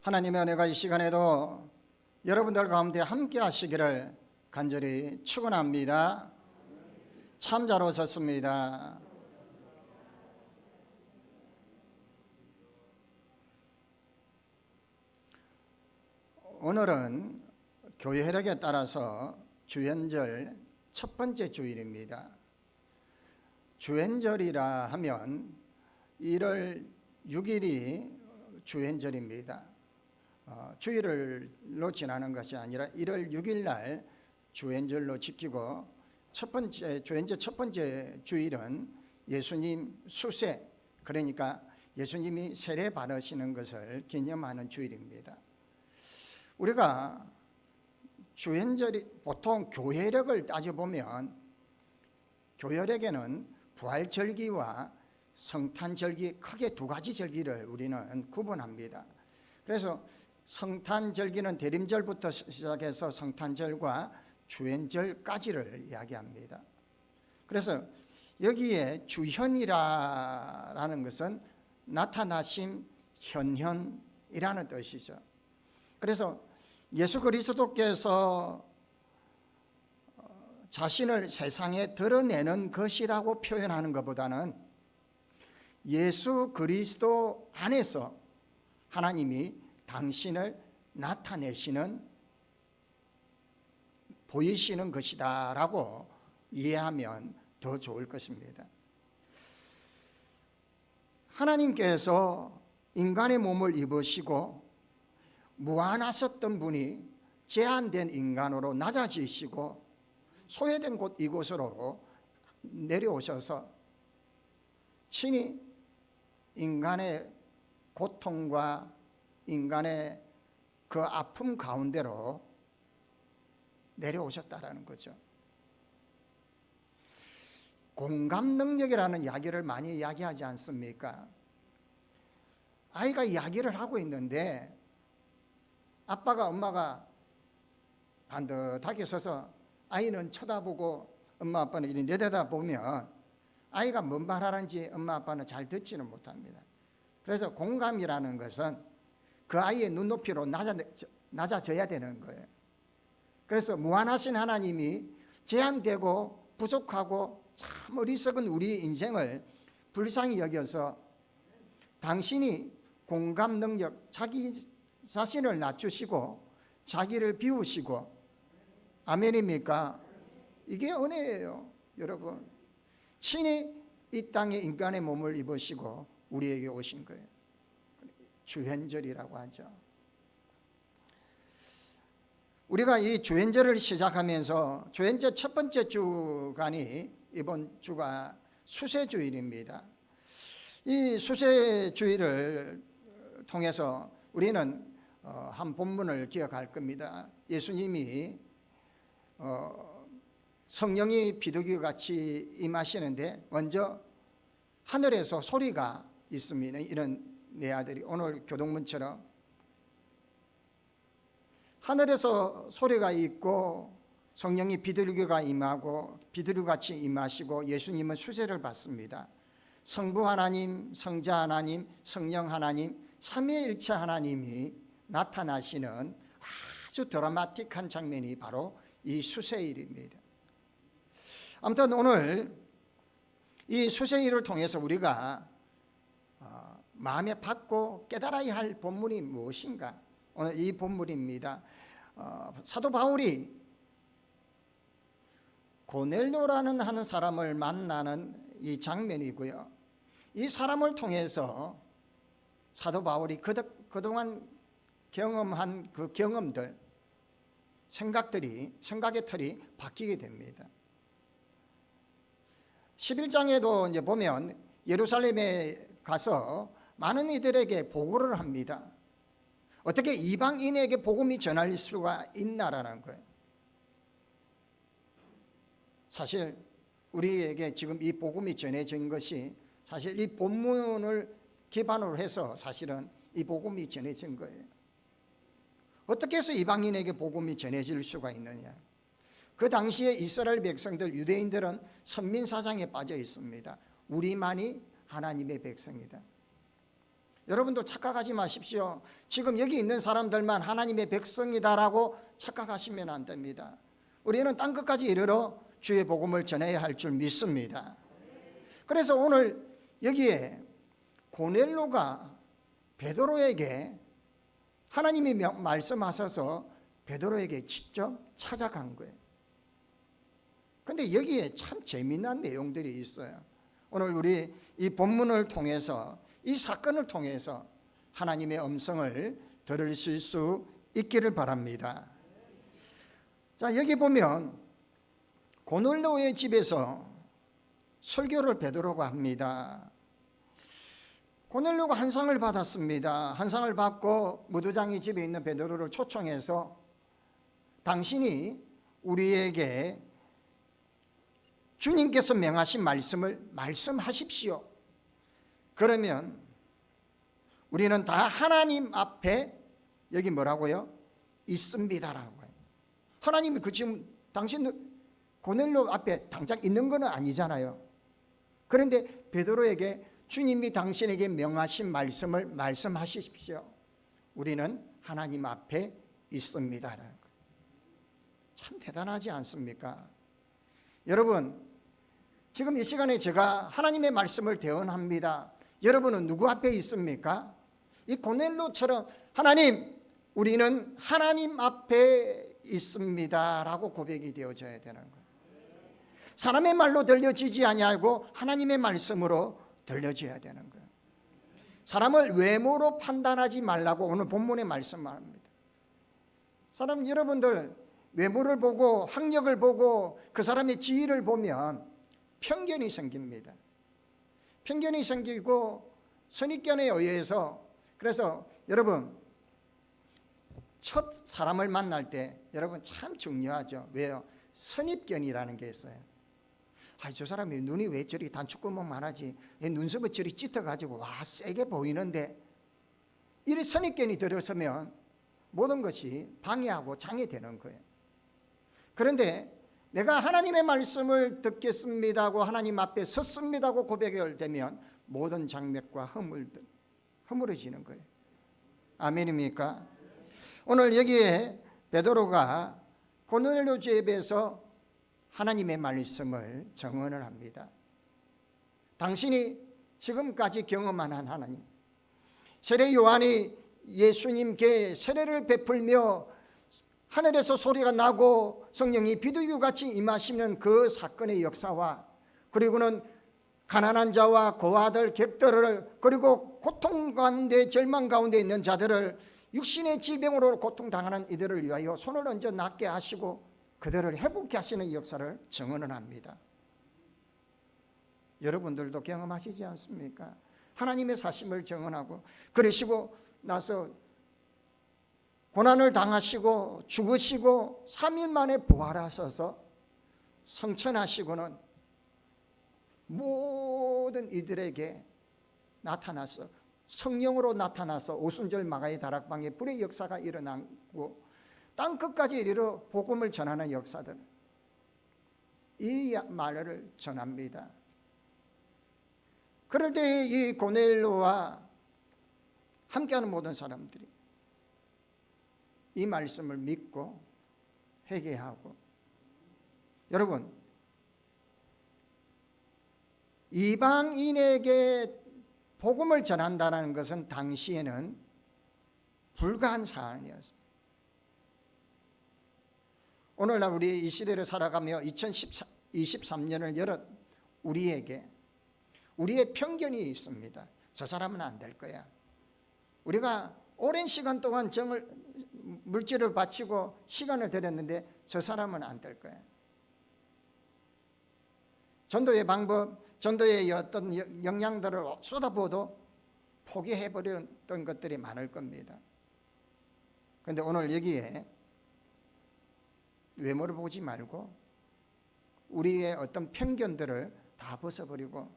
하나님의 은혜가 이 시간에도 여러분들 가운데 함께 하시기를 간절히 축원합니다. 참 잘 오셨습니다. 오늘은 교회 혈액에 따라서 주연절 첫 번째 주일입니다. 주연절이라 하면 1월 6일이 주연절입니다. 주일로 지나는 것이 아니라 1월 6일 날 주연절로 지키고 주연절 첫 번째 주일은 예수님 수세, 그러니까 예수님이 세례 받으시는 것을 기념하는 주일입니다. 우리가 주연절이 보통 교회력을 따져보면 교회력에는 부활절기와 성탄절기, 크게 두 가지 절기를 우리는 구분합니다. 그래서 성탄절기는 대림절부터 시작해서 성탄절과 주연절까지를 이야기합니다. 그래서 여기에 주현이라는 것은 나타나심, 현현이라는 뜻이죠. 그래서 예수 그리스도께서 자신을 세상에 드러내는 것이라고 표현하는 것보다는 예수 그리스도 안에서 하나님이 당신을 나타내시는, 보이시는 것이다 라고 이해하면 더 좋을 것입니다. 하나님께서 인간의 몸을 입으시고 무한하셨던 분이 제한된 인간으로 낮아지시고 소외된 곳 이곳으로 내려오셔서 친히 인간의 고통과 인간의 그 아픔 가운데로 내려오셨다라는 거죠. 공감 능력이라는 이야기를 많이 이야기하지 않습니까? 아이가 이야기를 하고 있는데 아빠가 엄마가 반듯하게 서서 아이는 쳐다보고 엄마 아빠는 이렇게 내려다보면 아이가 뭔 말하는지 엄마 아빠는 잘 듣지는 못합니다. 그래서 공감이라는 것은 그 아이의 눈높이로 낮아져야 되는 거예요. 그래서 무한하신 하나님이 제한되고 부족하고 참 어리석은 우리 인생을 불쌍히 여겨서 당신이 공감 능력, 자기 자신을 낮추시고 자기를 비우시고, 아멘입니까? 이게 은혜예요, 여러분. 친히 이 땅에 인간의 몸을 입으시고 우리에게 오신 거예요. 주현절이라고 하죠. 우리가 이 주현절을 시작하면서 주현절 첫 번째 주간이 이번 주가 수세주일입니다. 이 수세주일을 통해서 우리는 한 본문을 기억할 겁니다. 예수님이 성령이 비둘기 같이 임하시는데 먼저 하늘에서 소리가 있습니다. 이런 내 아들이, 오늘 교동문처럼 하늘에서 소리가 있고 성령이 비둘기가 임하고 비둘기같이 임하시고 예수님은 수세를 받습니다. 성부 하나님, 성자 하나님, 성령 하나님, 삼위일체 하나님이 나타나시는 아주 드라마틱한 장면이 바로 이 수세일입니다. 아무튼 오늘 이 수세일을 통해서 우리가 마음에 받고 깨달아야 할 본문이 무엇인가? 오늘 이 본문입니다. 사도 바울이 고넬료라는 하는 사람을 만나는 이 장면이고요. 이 사람을 통해서 사도 바울이 그동안 경험한 그 경험들, 생각의 틀이 바뀌게 됩니다. 11장에도 이제 보면 예루살렘에 가서 많은 이들에게 보고를 합니다. 어떻게 이방인에게 복음이 전할 수가 있나라는 거예요. 사실 우리에게 지금 이 복음이 전해진 것이 사실 이 본문을 기반으로 해서 사실은 이 복음이 전해진 거예요. 어떻게 해서 이방인에게 복음이 전해질 수가 있느냐? 그 당시에 이스라엘 백성들, 유대인들은 선민 사상에 빠져 있습니다. 우리만이 하나님의 백성이다. 여러분도 착각하지 마십시오. 지금 여기 있는 사람들만 하나님의 백성이다라고 착각하시면 안 됩니다. 우리는 땅끝까지 이르러 주의 복음을 전해야 할 줄 믿습니다. 그래서 오늘 여기에 고넬로가 베드로에게 하나님이 말씀하셔서 베드로에게 직접 찾아간 거예요. 그런데 여기에 참 재미난 내용들이 있어요. 오늘 우리 이 본문을 통해서, 이 사건을 통해서 하나님의 음성을 들으실 수 있기를 바랍니다. 자, 여기 보면 고넬로의 집에서 설교를 베드로가 합니다. 고넬로가 한 상을 받았습니다. 한 상을 받고 무두장이 집에 있는 베드로를 초청해서 당신이 우리에게 주님께서 명하신 말씀을 말씀하십시오. 그러면 우리는 다 하나님 앞에 여기 뭐라고요? 있습니다라고 해요. 하나님이 지금 당신 고넬로 앞에 당장 있는 건 아니잖아요. 그런데 베드로에게 주님이 당신에게 명하신 말씀을 말씀하십시오. 우리는 하나님 앞에 있습니다라는 거예요. 참 대단하지 않습니까? 여러분, 지금 이 시간에 제가 하나님의 말씀을 대언합니다. 여러분은 누구 앞에 있습니까? 이 고넬로처럼 하나님, 우리는 하나님 앞에 있습니다라고 고백이 되어져야 되는 거예요. 사람의 말로 들려지지 아니하고 하나님의 말씀으로 들려져야 되는 거예요. 사람을 외모로 판단하지 말라고 오늘 본문에 말씀합니다. 여러분들 외모를 보고 학력을 보고 그 사람의 지위를 보면 편견이 생깁니다. 편견이 생기고 선입견에 의해서, 그래서 여러분 첫 사람을 만날 때 여러분 참 중요하죠. 왜요? 선입견이라는 게 있어요. 저 사람이 눈이 왜 저리 단추구멍만 하지? 눈썹이 저리 짙어가지고 와 세게 보이는데, 이런 선입견이 들어서면 모든 것이 방해하고 장애되는 거예요. 그런데 내가 하나님의 말씀을 듣겠습니다고 하나님 앞에 섰습니다고 고백을 되면 모든 장맥과 허물어지는 거예요. 아멘입니까? 오늘 여기에 베드로가 고넬료 집에서 하나님의 말씀을 증언을 합니다. 당신이 지금까지 경험한 하나님, 세례 요한이 예수님께 세례를 베풀며 하늘에서 소리가 나고 성령이 비둘기같이 임하시는 그 사건의 역사와, 그리고는 가난한 자와 고아들, 객들을, 그리고 고통 가운데 절망 가운데 있는 자들을, 육신의 질병으로 고통당하는 이들을 위하여 손을 얹어 낫게 하시고 그들을 회복케 하시는 역사를 증언을 합니다. 여러분들도 경험하시지 않습니까? 하나님의 사심을 증언하고 그러시고 나서 고난을 당하시고 죽으시고 3일 만에 부활하셔서 성천하시고는 모든 이들에게 나타나서 성령으로 나타나서 오순절 마가의 다락방에 불의 역사가 일어나고 땅끝까지 이르러 복음을 전하는 역사들, 이 말을 전합니다. 그럴 때 이 고넬로와 함께하는 모든 사람들이 이 말씀을 믿고 회개하고, 여러분 이방인에게 복음을 전한다는 것은 당시에는 불가한 사안이었습니다. 오늘날 우리 이 시대를 살아가며 2023년을 열어 우리에게 우리의 편견이 있습니다. 저 사람은 안 될 거야. 우리가 오랜 시간 동안 물질을 바치고 시간을 들였는데 저 사람은 안 될 거야. 전도의 방법, 전도의 어떤 역량들을 쏟아부어도 포기해버렸던 것들이 많을 겁니다. 그런데 오늘 여기에 외모를 보지 말고 우리의 어떤 편견들을 다 벗어버리고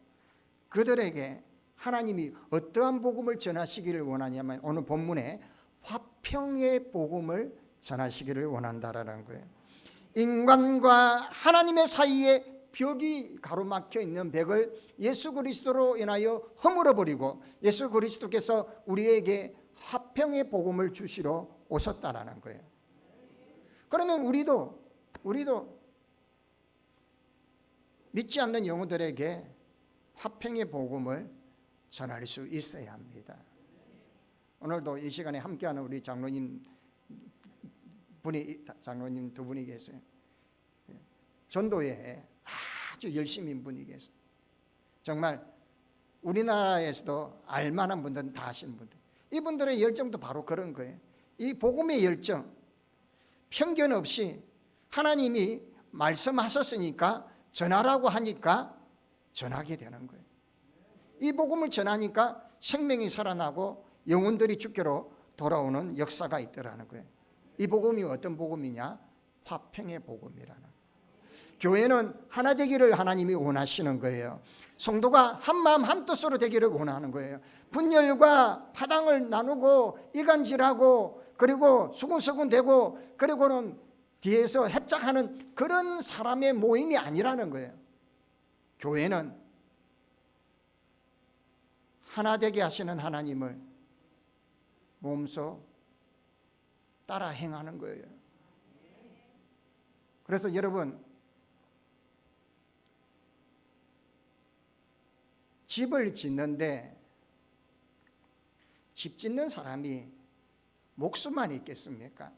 그들에게 하나님이 어떠한 복음을 전하시기를 원하냐면 오늘 본문에 화평의 복음을 전하시기를 원한다라는 거예요. 인간과 하나님의 사이에 벽이 가로막혀 있는 벽을 예수 그리스도로 인하여 허물어 버리고 예수 그리스도께서 우리에게 화평의 복음을 주시러 오셨다라는 거예요. 그러면 우리도 믿지 않는 영혼들에게 화평의 복음을 전할 수 있어야 합니다. 오늘도 이 시간에 함께하는 우리 장로님 두 분이 계세요. 전도에 아주 열심인 분이 계세요. 정말 우리나라에서도 알만한 분들은 다 아시는 분들. 이분들의 열정도 바로 그런 거예요. 이 복음의 열정, 편견 없이 하나님이 말씀하셨으니까 전하라고 하니까 전하게 되는 거예요. 이 복음을 전하니까 생명이 살아나고 영혼들이 주께로 돌아오는 역사가 있더라는 거예요. 이 복음이 어떤 복음이냐? 화평의 복음이라는 거예요. 교회는 하나 되기를 하나님이 원하시는 거예요. 성도가 한마음 한뜻으로 되기를 원하는 거예요. 분열과 파당을 나누고 이간질하고 그리고 수군수군대고 그리고는 뒤에서 협작하는 그런 사람의 모임이 아니라는 거예요. 교회는 하나 되게 하시는 하나님을 몸소 따라 행하는 거예요. 그래서 여러분, 집을 짓는데 집 짓는 사람이 목수만 있겠습니까?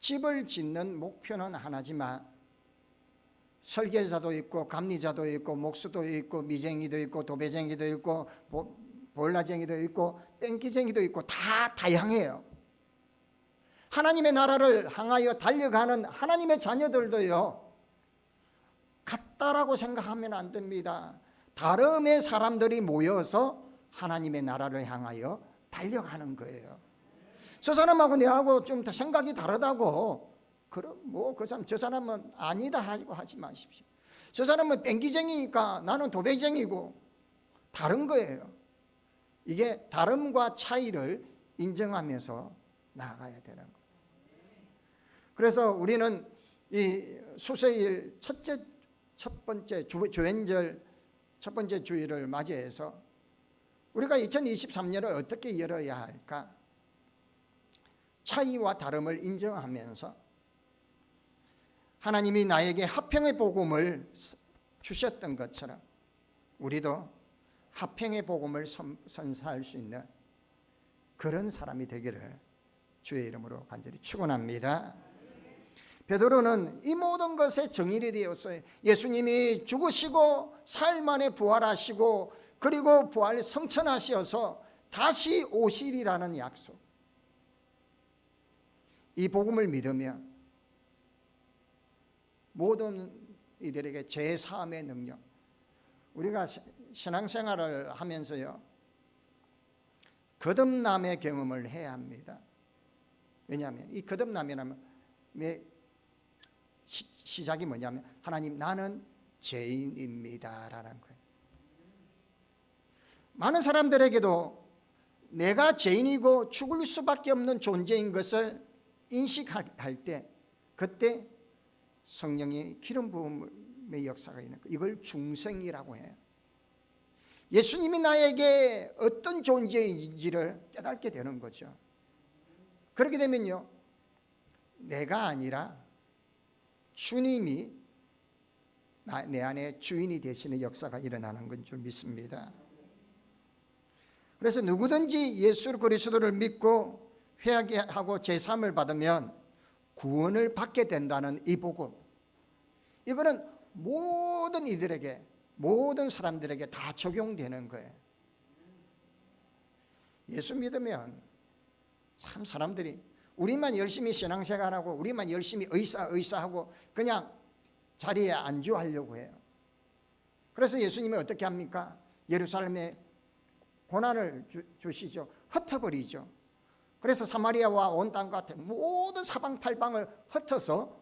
집을 짓는 목표는 하나지만 설계자도 있고 감리자도 있고 목수도 있고 미쟁이도 있고 도배쟁이도 있고 볼라쟁이도 있고 뺑기쟁이도 있고 다 다양해요. 하나님의 나라를 향하여 달려가는 하나님의 자녀들도요, 같다라고 생각하면 안 됩니다. 다름의 사람들이 모여서 하나님의 나라를 향하여 달려가는 거예요. 저 사람하고 내하고 좀 생각이 다르다고 그럼 그 사람 저 사람은 아니다 하고 하지 마십시오. 저 사람은 뺑기쟁이니까 나는 도배쟁이고 다른 거예요. 이게 다름과 차이를 인정하면서 나아가야 되는 거예요. 그래서 우리는 이 수세일 첫 번째 조연절 첫 번째 주일을 맞이해서 우리가 2023년을 어떻게 열어야 할까? 차이와 다름을 인정하면서 하나님이 나에게 화평의 복음을 주셨던 것처럼 우리도 화평의 복음을 선사할 수 있는 그런 사람이 되기를 주의 이름으로 간절히 축원합니다. 베드로는 이 모든 것에 정인이 되었어요. 예수님이 죽으시고 사흘 만에 부활하시고 그리고 부활 성천하셔서 다시 오시리라는 약속. 이 복음을 믿으면 모든 이들에게 죄사함의 능력. 우리가 신앙생활을 하면서요, 거듭남의 경험을 해야 합니다. 왜냐하면 이 거듭남이라면 시작이 뭐냐면 하나님 나는 죄인입니다라는 거예요. 많은 사람들에게도 내가 죄인이고 죽을 수밖에 없는 존재인 것을 인식할 때 그때 성령의 기름 부음의 역사가 있는 거예요. 이걸 중생이라고 해요. 예수님이 나에게 어떤 존재인지를 깨닫게 되는 거죠. 그렇게 되면요, 내가 아니라 주님이 내 안에 주인이 되시는 역사가 일어나는 건 줄 믿습니다. 그래서 누구든지 예수 그리스도를 믿고 회개하고 제사함을 받으면 구원을 받게 된다는 이 복음, 이거는 모든 이들에게 모든 사람들에게 다 적용되는 거예요. 예수 믿으면 참 사람들이 우리만 열심히 신앙생활하고 우리만 열심히 의사하고 그냥 자리에 안주하려고 해요. 그래서 예수님이 어떻게 합니까? 예루살렘에 고난을 주시죠. 흩어버리죠. 그래서 사마리아와 온 땅 같은 모든 사방팔방을 흩어서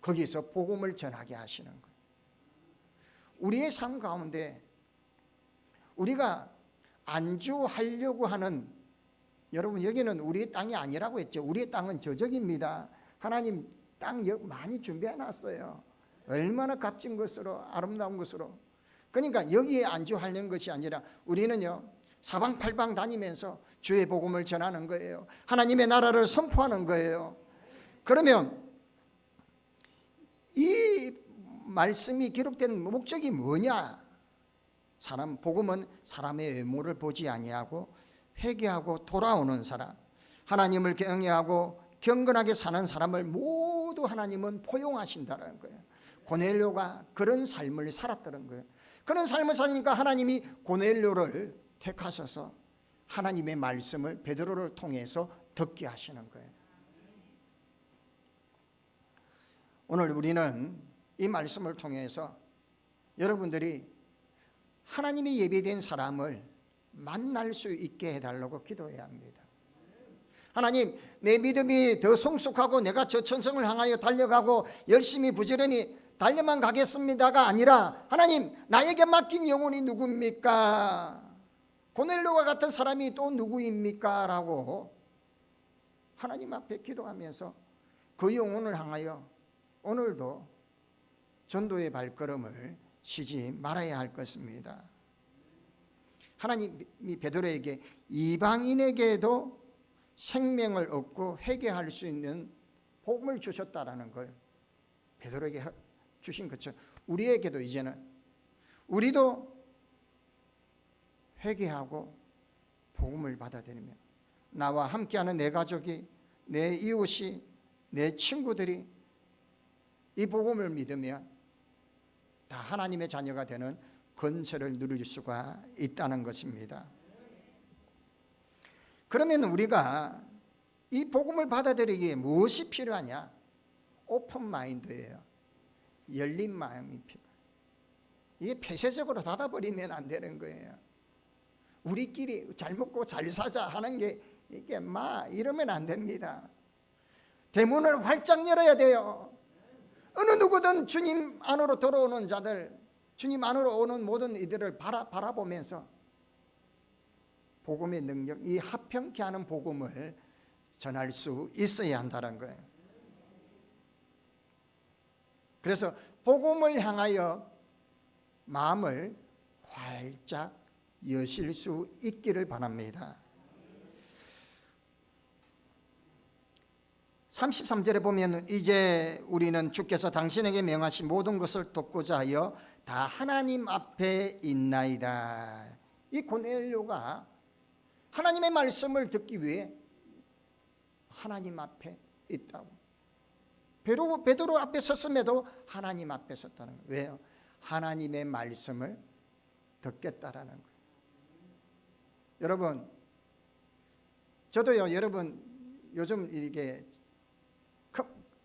거기서 복음을 전하게 하시는 거예요. 우리의 삶 가운데 우리가 안주하려고 하는, 여러분 여기는 우리의 땅이 아니라고 했죠. 우리의 땅은 저적입니다. 하나님 땅 많이 준비해 놨어요. 얼마나 값진 것으로, 아름다운 것으로. 그러니까 여기에 안주하려는 것이 아니라 우리는요, 사방팔방 다니면서 주의 복음을 전하는 거예요. 하나님의 나라를 선포하는 거예요. 그러면 이 말씀이 기록된 목적이 뭐냐? 복음은 사람의 외모를 보지 아니하고 회개하고 돌아오는 사람, 하나님을 경외하고 경건하게 사는 사람을 모두 하나님은 포용하신다는 거예요. 고넬료가 그런 삶을 살았다는 거예요. 그런 삶을 사니까 하나님이 고넬료를 택하셔서 하나님의 말씀을 베드로를 통해서 듣게 하시는 거예요. 오늘 우리는 이 말씀을 통해서 여러분들이 하나님의 예비된 사람을 만날 수 있게 해달라고 기도해야 합니다. 하나님, 내 믿음이 더 성숙하고 내가 저 천성을 향하여 달려가고 열심히 부지런히 달려만 가겠습니다가 아니라, 하나님, 나에게 맡긴 영혼이 누구입니까? 고넬료와 같은 사람이 또 누구입니까? 라고 하나님 앞에 기도하면서 그 영혼을 향하여 오늘도 전도의 발걸음을 쉬지 말아야 할 것입니다. 하나님이 베드로에게 이방인에게도 생명을 얻고 회개할 수 있는 복음을 주셨다라는 걸 베드로에게 주신 것처럼 우리에게도 이제는 우리도 회개하고 복음을 받아들이며 나와 함께하는 내 가족이, 내 이웃이, 내 친구들이 이 복음을 믿으면 다 하나님의 자녀가 되는 건설을 누릴 수가 있다는 것입니다. 그러면 우리가 이 복음을 받아들이기에 무엇이 필요하냐? 오픈 마인드예요. 열린 마음이 필요해요. 이게 폐쇄적으로 닫아버리면 안 되는 거예요. 우리끼리 잘 먹고 잘 사자 하는 게 이게 이러면 안 됩니다. 대문을 활짝 열어야 돼요. 어느 누구든 주님 안으로 들어오는 자들, 주님 안으로 오는 모든 이들을 바라보면서 복음의 능력, 이 합평케 하는 복음을 전할 수 있어야 한다는 거예요. 그래서 복음을 향하여 마음을 활짝 여실 수 있기를 바랍니다. 33절에 보면 이제 우리는 주께서 당신에게 명하신 모든 것을 돕고자 하여 다 하나님 앞에 있나이다. 이 고넬료가 하나님의 말씀을 듣기 위해 하나님 앞에 있다고. 베드로 앞에 섰음에도 하나님 앞에 섰다는 거예요. 왜요? 하나님의 말씀을 듣겠다라는 거예요. 여러분, 저도요, 여러분 요즘 이게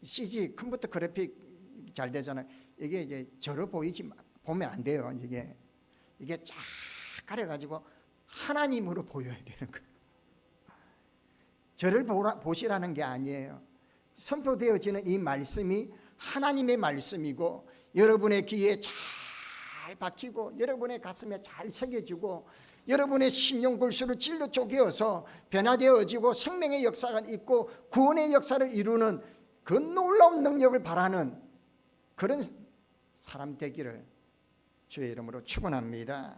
CG 컴퓨터 그래픽 잘 되잖아요. 이게 이제 저로 보면 안 돼요. 이게 쫙 가려가지고 하나님으로 보여야 되는 거예요. 저를 보시라는 게 아니에요. 선포되어지는 이 말씀이 하나님의 말씀이고 여러분의 귀에 잘 박히고 여러분의 가슴에 잘 새겨지고 여러분의 심령 골수를 찔러 쪼개어서 변화되어지고 생명의 역사가 있고 구원의 역사를 이루는 그 놀라운 능력을 바라는 그런 사람 되기를 주의 이름으로 축원합니다.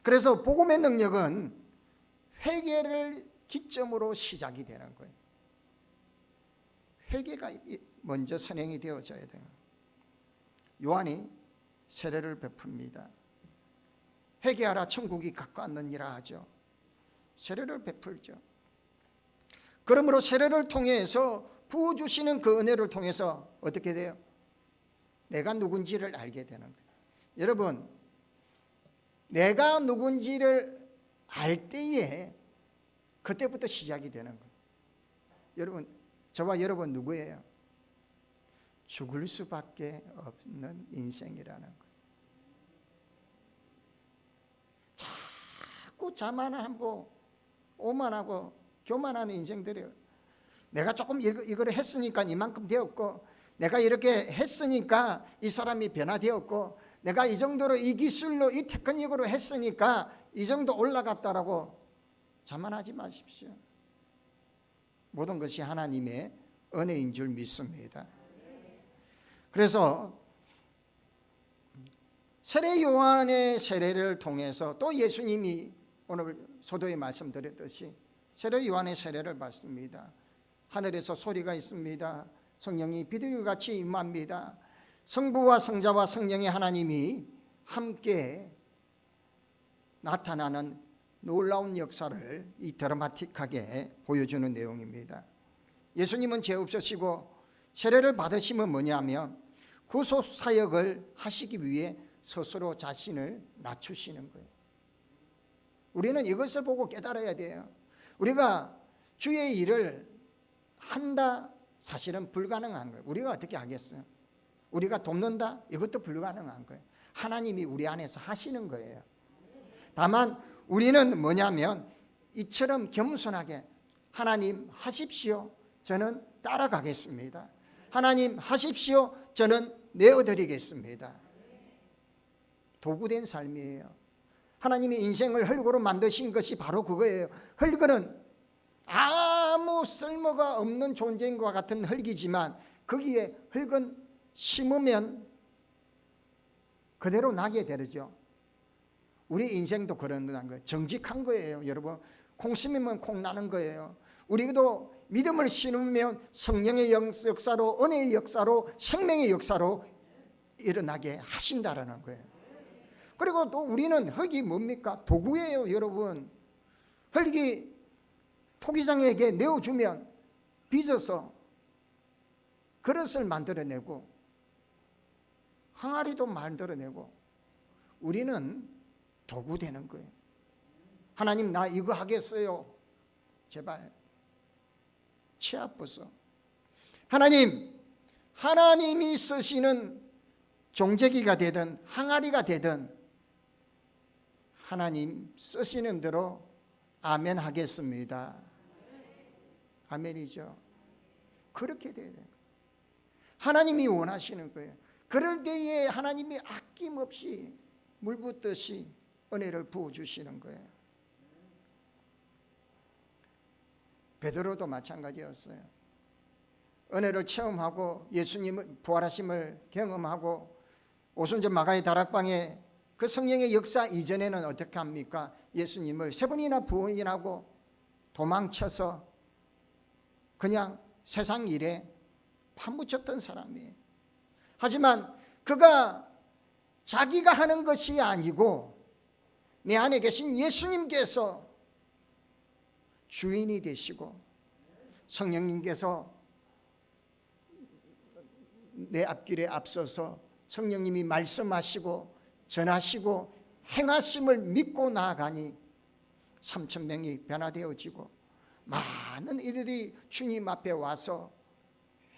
그래서 복음의 능력은 회개를 기점으로 시작이 되는 거예요. 회개가 먼저 선행이 되어져야 돼요. 요한이 세례를 베풉니다. 회개하라 천국이 가까웠느니라 하죠. 세례를 베풀죠. 그러므로 세례를 통해서 부어주시는 그 은혜를 통해서 어떻게 돼요? 내가 누군지를 알게 되는 거예요. 여러분, 내가 누군지를 알 때에 그때부터 시작이 되는 거예요. 여러분, 저와 여러분 누구예요? 죽을 수밖에 없는 인생이라는 거예요. 자꾸 자만하고 오만하고 교만하는 인생들이에요. 내가 조금 이걸 했으니까 이만큼 되었고, 내가 이렇게 했으니까 이 사람이 변화되었고, 내가 이 정도로 이 기술로 이 테크닉으로 했으니까 이 정도 올라갔다라고 자만하지 마십시오. 모든 것이 하나님의 은혜인 줄 믿습니다. 그래서 세례 요한의 세례를 통해서 또 예수님이 오늘 소도에 말씀드렸듯이 세례 요한의 세례를 받습니다. 하늘에서 소리가 있습니다. 성령이 비둘기같이 임합니다. 성부와 성자와 성령의 하나님이 함께 나타나는 놀라운 역사를 이 드라마틱하게 보여주는 내용입니다. 예수님은 죄 없으시고 세례를 받으시면 뭐냐면 구속 사역을 하시기 위해 스스로 자신을 낮추시는 거예요. 우리는 이것을 보고 깨달아야 돼요. 우리가 주의 일을 한다, 사실은 불가능한 거예요. 우리가 어떻게 하겠어요? 우리가 돕는다? 이것도 불가능한 거예요. 하나님이 우리 안에서 하시는 거예요. 다만 우리는 뭐냐면 이처럼 겸손하게 하나님 하십시오, 저는 따라가겠습니다. 하나님 하십시오, 저는 내어드리겠습니다. 도구된 삶이에요. 하나님이 인생을 흙으로 만드신 것이 바로 그거예요. 흙은 아무 쓸모가 없는 존재인 것 같은 흙이지만 거기에 흙은 심으면 그대로 나게 되죠. 우리 인생도 그런 거예요. 정직한 거예요. 여러분, 콩 심으면 콩 나는 거예요. 우리도 믿음을 심으면 성령의 역사로, 은혜의 역사로, 생명의 역사로 일어나게 하신다라는 거예요. 그리고 또 우리는 흙이 뭡니까? 도구예요. 여러분, 흙이 토기장에게 내어주면 빚어서 그릇을 만들어내고 항아리도 만들어내고 우리는 도구 되는 거예요. 하나님, 나 이거 하겠어요. 제발 치 아파서. 하나님이 쓰시는 종재기가 되든 항아리가 되든 하나님 쓰시는 대로 아멘 하겠습니다. 아멘이죠. 그렇게 돼야 돼요. 하나님이 원하시는 거예요. 그럴 때에 하나님이 아낌없이 물 붓듯이 은혜를 부어주시는 거예요. 베드로도 마찬가지였어요. 은혜를 체험하고 예수님 부활하심을 경험하고 오순절 마가의 다락방에 그 성령의 역사 이전에는 어떻게 합니까? 예수님을 3번이나 부인하고 도망쳐서 그냥 세상 일에 파묻혔던 사람이에요. 하지만 그가 자기가 하는 것이 아니고 내 안에 계신 예수님께서 주인이 되시고 성령님께서 내 앞길에 앞서서 성령님이 말씀하시고 전하시고 행하심을 믿고 나아가니 3,000명이 변화되어지고 많은 이들이 주님 앞에 와서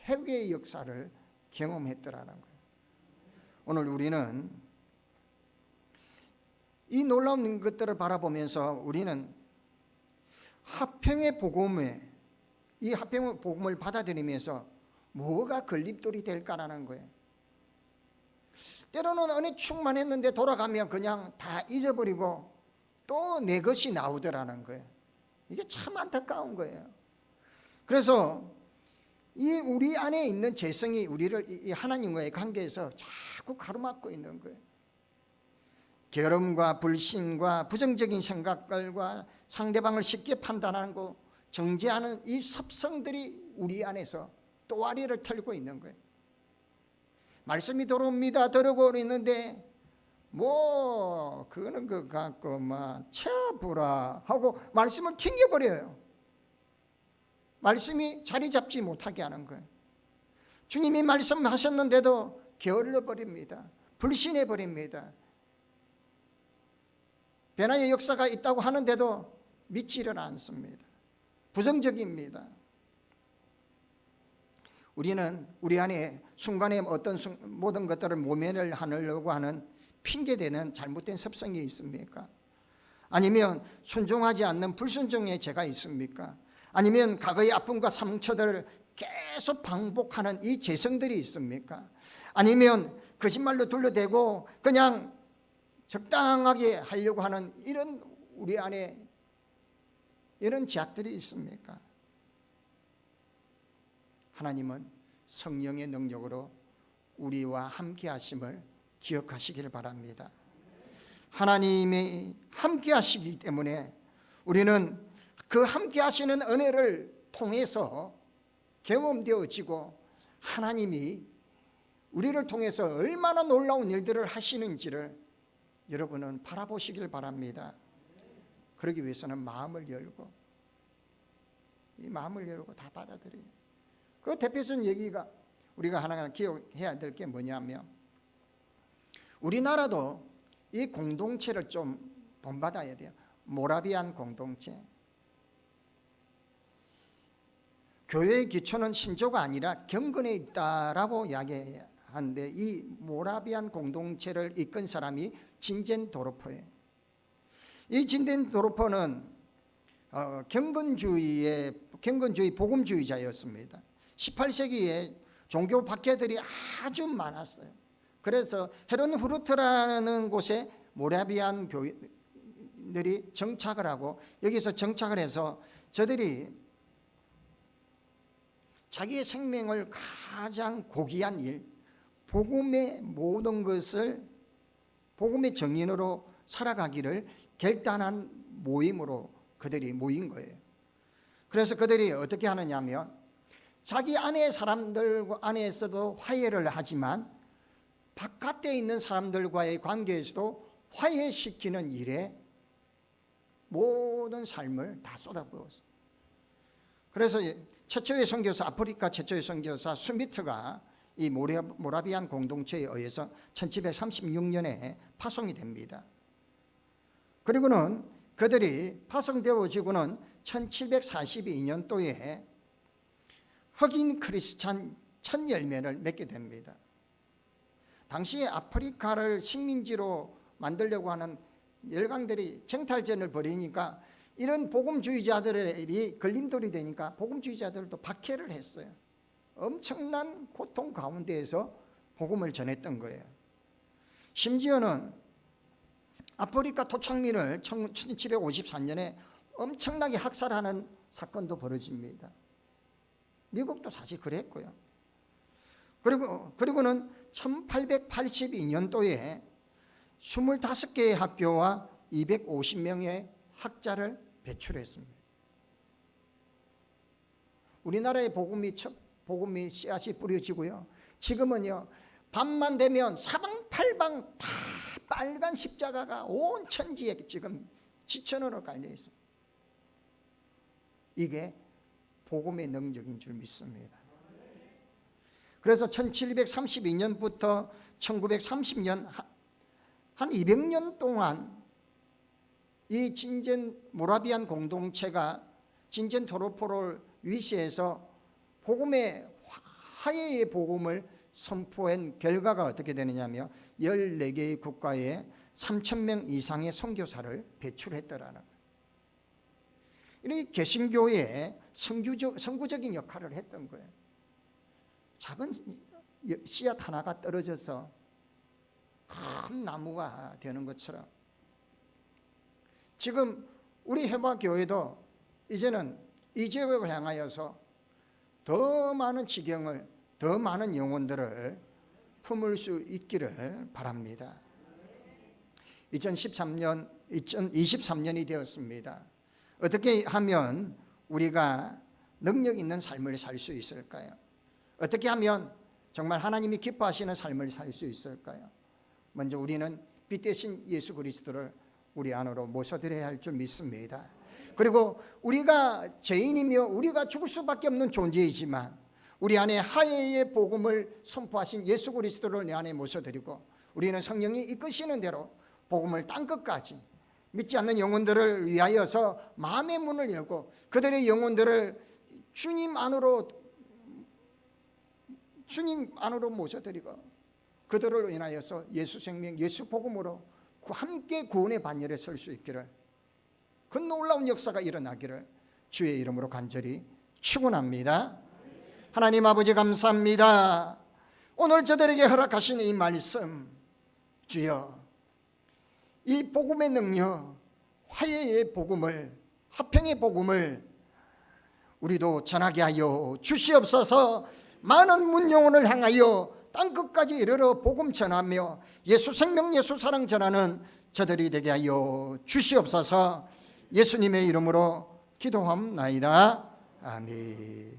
회개의 역사를 경험했더라는 거예요. 오늘 우리는 이 놀라운 것들을 바라보면서 우리는 화평의 복음에, 이 화평의 복음을 받아들이면서 뭐가 걸림돌이 될까라는 거예요. 때로는 은혜 충만했는데 돌아가면 그냥 다 잊어버리고 또 내 것이 나오더라는 거예요. 이게 참 안타까운 거예요. 그래서 이 우리 안에 있는 재성이 우리를 이 하나님과의 관계에서 자꾸 가로막고 있는 거예요. 게으름과 불신과 부정적인 생각들과 상대방을 쉽게 판단하고 정죄하는 이 습성들이 우리 안에서 또아리를 털고 있는 거예요. 말씀이 들어옵니다. 들어오고 있는데 뭐 그거는 그 갖고 막 쳐보라 하고 말씀을 튕겨버려요. 말씀이 자리 잡지 못하게 하는 거예요. 주님이 말씀하셨는데도 게을러 버립니다. 불신해 버립니다. 변화의 역사가 있다고 하는데도 믿지를 않습니다. 부정적입니다. 우리는 우리 안에 순간에 어떤 모든 것들을 모면을 하려고 하는 핑계대는 잘못된 습성이 있습니까? 아니면 순종하지 않는 불순종의 죄가 있습니까? 아니면 과거의 아픔과 상처들을 계속 반복하는 이 재성들이 있습니까? 아니면 거짓말로 둘러대고 그냥 적당하게 하려고 하는 이런 우리 안에 이런 죄악들이 있습니까? 하나님은 성령의 능력으로 우리와 함께 하심을 기억하시길 바랍니다. 하나님이 함께 하시기 때문에 우리는 그 함께 하시는 은혜를 통해서 경험되어지고 하나님이 우리를 통해서 얼마나 놀라운 일들을 하시는지를 여러분은 바라보시길 바랍니다. 그러기 위해서는 마음을 열고, 이 마음을 열고 다 받아들여요. 그 대표적인 얘기가 우리가 하나 기억해야 될 게 뭐냐면, 우리나라도 이 공동체를 좀 본받아야 돼요. 모라비안 공동체. 교회의 기초는 신조가 아니라 경건에 있다라고 이야기하는데, 이 모라비안 공동체를 이끈 사람이 진젠도르프예요. 이 진젠도르프는 경건주의 복음주의자였습니다. 18세기에 종교 박해들이 아주 많았어요. 그래서 헤른후르트라는 곳에 모라비안 교인들이 정착을 하고, 여기서 정착을 해서 저들이 자기의 생명을 가장 고귀한 일, 복음의 모든 것을 복음의 정인으로 살아가기를 결단한 모임으로 그들이 모인 거예요. 그래서 그들이 어떻게 하느냐 하면, 자기 안의 사람들 안에서도 화해를 하지만 바깥에 있는 사람들과의 관계에서도 화해시키는 일에 모든 삶을 다 쏟아부었어요. 그래서 최초의 선교사, 아프리카 최초의 선교사 스미트가 이 모라비안 공동체에 의해서 1736년에 파송이 됩니다. 그리고는 그들이 파송되어지고는 1742년도에 흑인 크리스찬 첫 열매를 맺게 됩니다. 당시에 아프리카를 식민지로 만들려고 하는 열강들이 쟁탈전을 벌이니까 이런 복음주의자들이 걸림돌이 되니까 복음주의자들도 박해를 했어요. 엄청난 고통 가운데에서 복음을 전했던 거예요. 심지어는 아프리카 토착민을 1754년에 엄청나게 학살하는 사건도 벌어집니다. 미국도 사실 그랬고요. 그리고는 1882년도에 25개의 학교와 250명의 학자를 배출했습니다. 우리나라의 복음이 씨앗이 뿌려지고요. 지금은요, 밤만 되면 사방팔방 다 빨간 십자가가 온 천지에 지금 지천으로 깔려 있습니다. 이게 복음의 능력인 줄 믿습니다. 그래서 1732년부터 1930년 한 200년 동안 이 진젠 모라비안 공동체가 진젠도르프를 위시해서 복음의 화해의 복음을 선포한 결과가 어떻게 되느냐면 14개의 국가에 3,000명 이상의 선교사를 배출했더라는 거예요. 이 개신교의 선구적인 역할을 했던 거예요. 작은 씨앗 하나가 떨어져서 큰 나무가 되는 것처럼, 지금 우리 해마교회도 이제는 이 지역을 향하여서 더 많은 지경을, 더 많은 영혼들을 품을 수 있기를 바랍니다. 2023년이 되었습니다. 어떻게 하면 우리가 능력 있는 삶을 살 수 있을까요? 어떻게 하면 정말 하나님이 기뻐하시는 삶을 살 수 있을까요? 먼저 우리는 빛 대신 예수 그리스도를 우리 안으로 모셔드려야 할 줄 믿습니다. 그리고 우리가 죄인이며 우리가 죽을 수밖에 없는 존재이지만 우리 안에 화해의 복음을 선포하신 예수 그리스도를 내 안에 모셔드리고, 우리는 성령이 이끄시는 대로 복음을 땅끝까지 믿지 않는 영혼들을 위하여서 마음의 문을 열고 그들의 영혼들을 주님 안으로 모셔드리고 그들을 인하여서 예수 생명, 예수 복음으로 함께 구원의 반열에 설 수 있기를, 그 놀라운 역사가 일어나기를 주의 이름으로 간절히 축원합니다. 하나님 아버지 감사합니다. 오늘 저들에게 허락하신 이 말씀, 주여, 이 복음의 능력, 화해의 복음을, 화평의 복음을 우리도 전하게 하여 주시옵소서. 많은 문영혼을 향하여 땅끝까지 이르러 복음 전하며 예수 생명 예수 사랑 전하는 저들이 되게 하여 주시옵소서. 예수님의 이름으로 기도함나이다. 아멘.